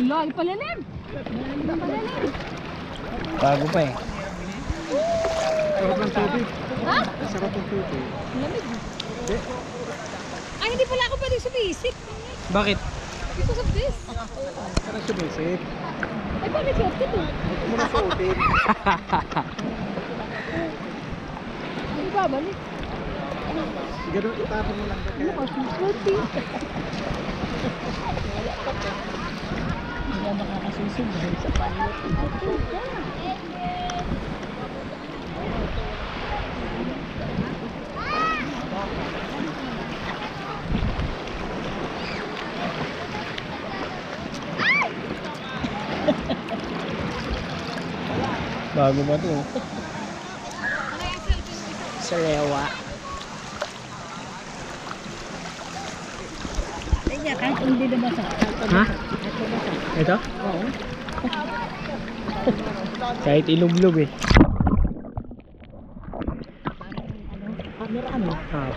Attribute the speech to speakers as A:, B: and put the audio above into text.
A: Lagi palalim. Palalim.
B: Bago pa eh.
C: Sarap ng tubig.
A: Ha?
C: Sarap ng tubig.
A: Lamig. Ay, hindi pala ako pwede sumisip.
B: Bakit?
A: Because of this.
C: Sarap sumisid.
A: Ay, bakit yun? Ito.
C: Huwag mo na suotin.
A: Hindi babalik.
C: Ganun itapon mo lang kaya.
A: Bukas yung sweaty. Hindi na makakasusin dahil sa panit.
B: Bago ba ito? Sa lewa.
A: Kaya kahit hindi na basa.
B: Ha? Ito?
A: Oo.
B: Kahit ilublob eh.
A: Camera ano?
B: Ah.